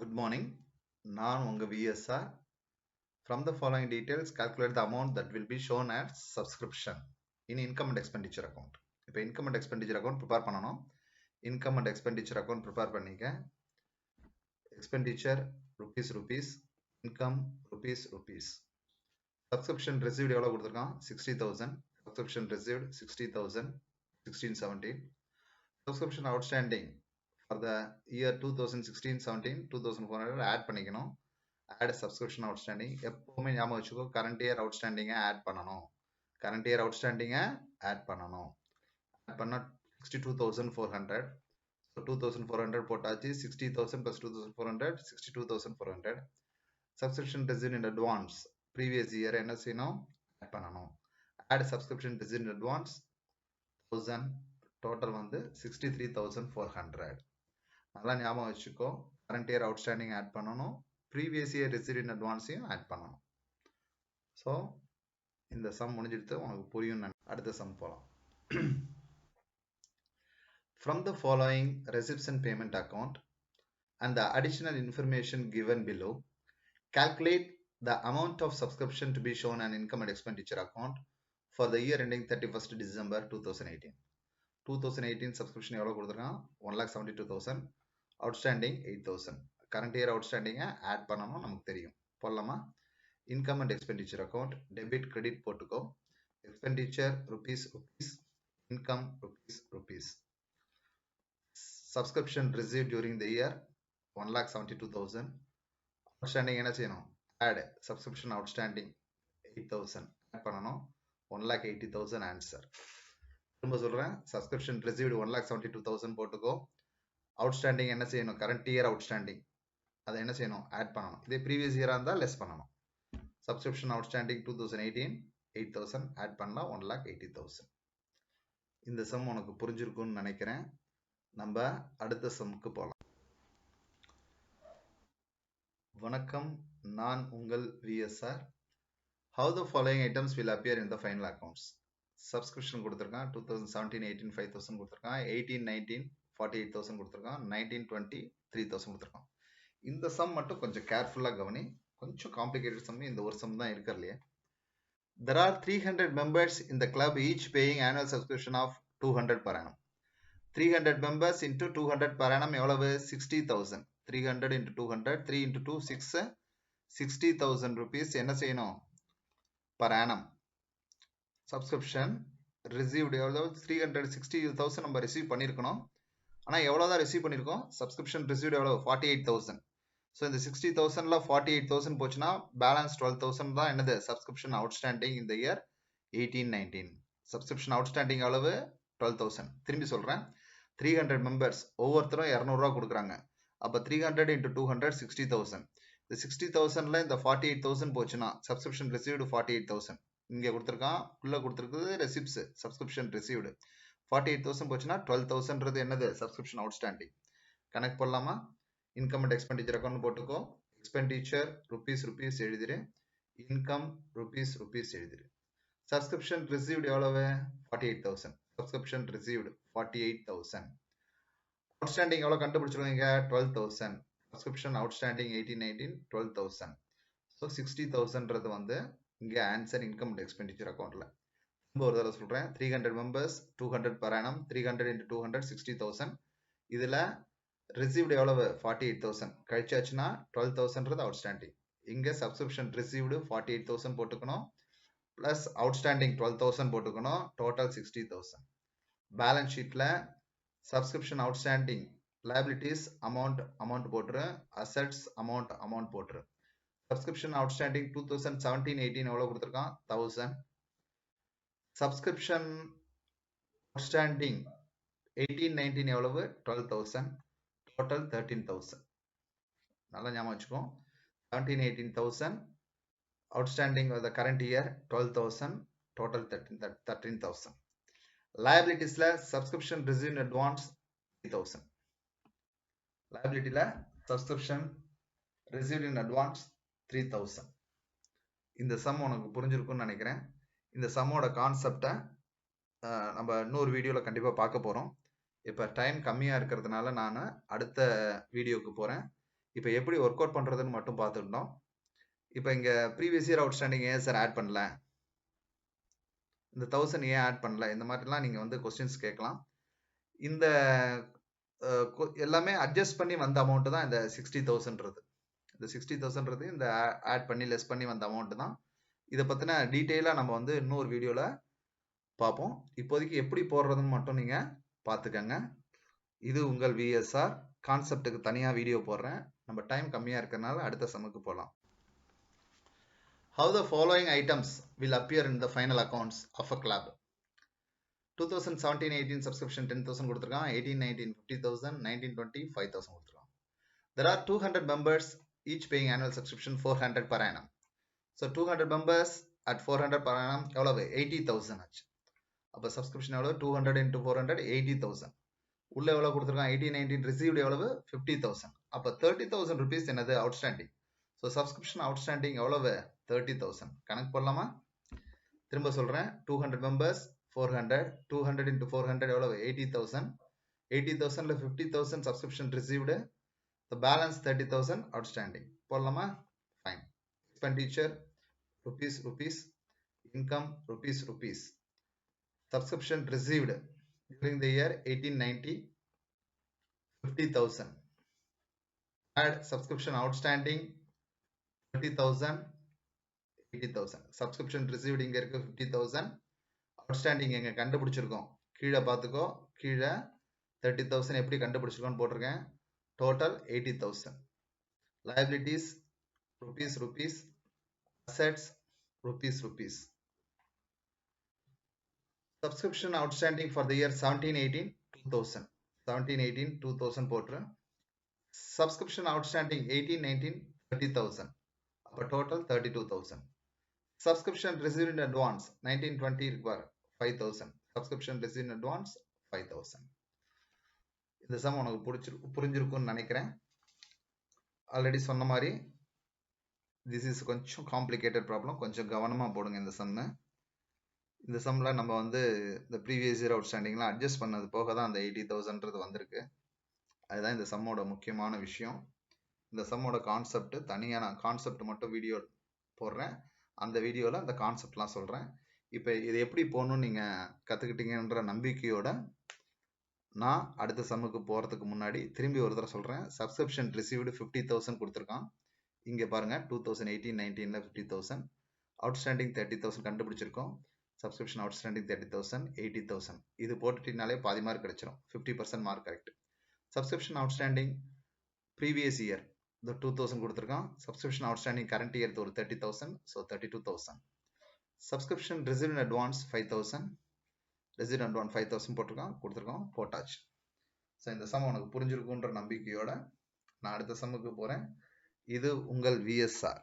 Good morning. நான் உங்க VSR. From the following details, calculate the amount that will be shown as subscription in income and expenditure account. இப்போ income and expenditure account prepare பண்ணணும். Income and expenditure account prepare பண்ணிக்க. Expenditure rupees, income rupees. Subscription received எவ்வளவு கொடுத்திருக்கான் 60,000. Subscription received 60,000, 1617. Subscription outstanding for the year 2016-17 2400 add பண்ணிக்கணும். add subscription outstanding எப்பவுமே ஞாபகம் வச்சுக்கோ current year outstanding add பண்ணணும். current year outstanding add பண்ணணும். add பண்ணா 62,400. so 2,400 போட்டாச்சு. 60,000 plus 2,400 62,400. subscription received in advance previous year என்ன செய்யணும் add பண்ணணும். add subscription received in advance 1000 total வந்து 63,400. நல்லா ஞாபகம் வச்சுக்கோ current year outstanding add பண்ணணும். previous year received in advance add பண்ணணும். so இந்த sum முடிஞ்சிடுத்து உனக்கு புரியும். அடுத்த sum போலாம். From the following receipts and payment account and the additional information given below, calculate the amount of subscription to be shown on income and expenditure account for the year ending 31st December 2018. 2018 subscription எவ்வளவு கொடுத்திருக்கான் 1,72,000, outstanding 8,000. current year outstanding add பண்ணணும் நமக்கு தெரியும். போடலாமா? income and expenditure account debit credit போட்டுக்கோ. expenditure rupees, income rupees. subscription received during the year 1,72,000. outstanding என்ன செய்யணும் add subscription outstanding 8,000 add பண்ணணும் 1,80,000 answer. திரும்ப சொல்றேன் subscription received 1,72,000 போட்டுக்கோ. outstanding என்ன செய்யணும் current year outstanding அதை என்ன செய்யணும் add பண்ணணும். இதே previous year இருந்தா less பண்ணணும். subscription outstanding 2018 8,000 add பண்ணலாம் 1,80,000. இந்த sum உனக்கு புரிஞ்சிருக்கும்னு நினைக்கிறேன். நம்ம அடுத்த sumக்கு போலாம். வணக்கம், நான் உங்கள் VSR. How the following items will appear in the final accounts? subscription கொடுத்திருக்கான் 2017-18 5,000 கொடுத்திருக்கான். 18-19 48,000 கொடுத்திருக்கான். 19-20 3,000 கொடுத்திருக்கான். இந்த சம் மட்டும் கொஞ்சம் கேர்ஃபுல்லா கவனி. கொஞ்சம் காம்ப்ளிகேட்டட் சம். இந்த ஒரு சம் தான் இருக்கறலையே. There are 300 members in the club, each paying annual subscription of 200 per annum. 300 members into 200 per annum எவ்வளவு 60,000. 300 into 200 3 into 2 6 60,000 rupees என்ன செய்யணும் per annum. subscription received எவ்வளவு 360,000 நம்ம ரிசீவ் பண்ணிருக்கணும். ஆனா எவ்வளவுதான் ரிசீவ் பண்ணிருக்கோம் subscription received எவ்வளவு 48,000. so இந்த 60,000ல 48,000 போச்சுனா balance 12,000 தான் என்னது subscription outstanding in the year 18-19. subscription outstanding எவ்வளவு 12,000. திரும்பி சொல்றேன் 300 members ஒவ்வொருத்தரும் 200 ரூபாய் கொடுக்கறாங்க. அப்ப 300 into 200 60,000. இந்த 60,000ல இந்த 48,000 போச்சுனா subscription received 48,000. இங்க கொடுத்திருக்கான் உள்ள கொடுத்திருக்குது receipts subscription received 48,000 போச்சுனா 12,000ன்றது என்னது subscription outstanding. கனெக்ட் பண்ணலாமா? income and expenditure account போட்டுக்கோ. expenditure rupees எழுதிரு. income rupees எழுதிரு. subscription received எவ்வளவு 48,000. subscription received 48,000. outstanding எவ்வளவு கண்டுபிடிச்சிருவீங்க 12,000. subscription outstanding 18-19 12,000. so 60,000ன்றது வந்து இங்க ஆன்சர் income and expenditure accountல. ஒரு தடவை சொல்றேன் 300 members 200 per annum 300 into 200 60,000. இதுல received எவ்வளவு 48,000 கழிச்சாச்சுனா 12,000ன்றது outstanding. இங்க subscription received 48,000 போட்டுக்கணும் plus outstanding 12,000 போட்டுக்கணும் total 60,000. balance sheetல subscription outstanding liabilities amount போட்டுரு assets amount போட்டுரு. subscription outstanding 2017-18 எவ்வளவு கொடுத்திருக்கான் 1000. subscription outstanding 18-19 எவ்வளவு 12,000 total 13,000. நல்லா ஞாபகம் வச்சுக்கோ 17-18,000 outstanding of the current year 12,000 total 13,000. liabilitiesல subscription received in advance 3,000. liabilityல subscription received in advance 3,000. இந்த சம் உனக்கு புரிஞ்சிருக்கும்னு நினைக்கிறேன். இந்த சம்மோட கான்செப்டை நம்ம இன்னொரு வீடியோவில் கண்டிப்பாக பார்க்க போகிறோம். இப்போ டைம் கம்மியாக இருக்கிறதுனால நான் அடுத்த வீடியோவுக்கு போகிறேன். இப்போ எப்படி ஒர்க் அவுட் பண்ணுறதுன்னு மட்டும் பார்த்துக்கிட்டோம். இப்போ இங்கே ப்ரீவியஸ் இயர் அவுட்ஸ்டாண்டிங் ஏன் சார் ஆட் பண்ணல, இந்த 1000 ஏன் ஆட் பண்ணல, இந்த மாதிரிலாம் நீங்கள் வந்து கொஸ்டின்ஸ் கேட்கலாம். இந்த எல்லாமே அட்ஜஸ்ட் பண்ணி வந்த அமௌண்ட் தான் இந்த 60,000ன்றது. இந்த 60,000ன்றது இந்த ஆட் பண்ணி லெஸ் பண்ணி வந்த அமௌண்ட் தான். இதை பற்றின டீட்டெயிலாக நம்ம வந்து இன்னொரு வீடியோவில் பார்ப்போம். இப்போதைக்கு எப்படி போடுறதுன்னு மட்டும் நீங்கள் பார்த்துக்கங்க. இது உங்கள் விஎஸ்ஆர். கான்செப்டுக்கு தனியாக வீடியோ போடுறேன். நம்ம டைம் கம்மியாக இருக்கிறதுனால அடுத்த சம்முக்கு போகலாம். How the following items will appear in the final accounts of a club? 2017-18 subscription 10,000 கொடுத்திருக்கான். 18-19 50,000, 19-20 5,000 கொடுத்திருக்கான். There are 200 members, each paying annual subscription 400 per annum. So 200 members at 400 per annum எவ்வளவு? 80,000 ஆச்சு. அப்போ subscription எவ்வளவு? 200 into 400 80,000. உள்ள எவ்வளவு கொடுத்திருக்கான்? 18-19 received எவ்வளவு? 50,000. அப்போ 30,000 rupees என்னது? Outstanding. So subscription outstanding எவ்வளவு? 30,000. கணக்கு போடலாமா? திரும்ப சொல்றேன். 200 members 400, 200 into 400 எவ்வளவு? 80,000. 80,000ல 50,000 subscription received, the balance 30,000 outstanding. போடலாமா? Fine. Expenditure rupees, income rupees. Subscription received during the year 1890 50,000. Add subscription outstanding 30,000 80,000. Subscription received இங்க இருக்கு 50,000. Outstanding எங்க கண்டுபிடிச்சிருக்கோம்? கீழே பார்த்துக்கோ. கீழே 30,000 எப்படி கண்டுபிடிச்சிருக்கோன்னு போட்டிருக்கேன். Total 80,000. Liabilities rupees. Assets rupees. Subscription outstanding for the year 17-18 2,000. 17-18 2,000 போட்டு. Subscription outstanding 18-19 30,000. அப்போ total 32,000. Subscription received in advance 19-20 require 5,000. Subscription received in advance 5,000. இந்த சம் உனக்கு புரிஞ்சிருக்கும்னு நினைக்கிறேன். ஆல்ரெடி சொன்ன மாதிரி திஸ் இஸ் கொஞ்சம் காம்ப்ளிகேட்டட் ப்ராப்ளம். கொஞ்சம் கவனமாக போடுங்க இந்த சம்மை. இந்த சம்மில் நம்ம வந்து இந்த ப்ரீவியஸ் இயர் அவுட்ஸ்டாண்டிங்லாம் அட்ஜஸ்ட் பண்ணது போக தான் அந்த 80,000ன்றது வந்திருக்கு. அதுதான் இந்த சம்மோட முக்கியமான விஷயம். இந்த சம்மோட கான்செப்ட் தனியாக நான் கான்செப்ட் மட்டும் வீடியோ போடுறேன். அந்த வீடியோவில் அந்த கான்செப்ட்லாம் சொல்கிறேன். இப்போ இது எப்படி போகணும்னு நீங்கள் கற்றுக்கிட்டீங்கன்ற நம்பிக்கையோட நான் அடுத்த சம்முக்கு போகிறதுக்கு முன்னாடி திரும்பி ஒரு தடவை சொல்கிறேன். சப்ஸ்கிரிப்ஷன் ரிசீவ்டு 50,000 கொடுத்துருக்கான். இங்கே பாருங்கள் 2018-19ல் 50,000. அவுட்ஸ்டாண்டிங் 30,000 கண்டுபிடிச்சிருக்கோம். Subscription outstanding 30,000 80,000. இது போட்டுட்டினாலே பாதி மார்க் கிடைச்சிடும். 50% mark correct. Subscription outstanding previous year இந்த 2,000 கொடுத்துருக்கான். சப்ஸ்கிரிப்ஷன் அவுட்ஸ்டாண்டிங் கரண்ட் இயர் ஒரு 30,000. So 32,000. Subscription received in advance 5,000. Received advance 5,000 கொடுத்துருக்கோம் போட்டாச்சு. ஸோ இந்த சம் உனக்கு புரிஞ்சிருக்குன்ற நம்பிக்கையோட நான் அடுத்த சம்முக்கு போகிறேன். இது உங்கள் விஎஸ்ஆர்.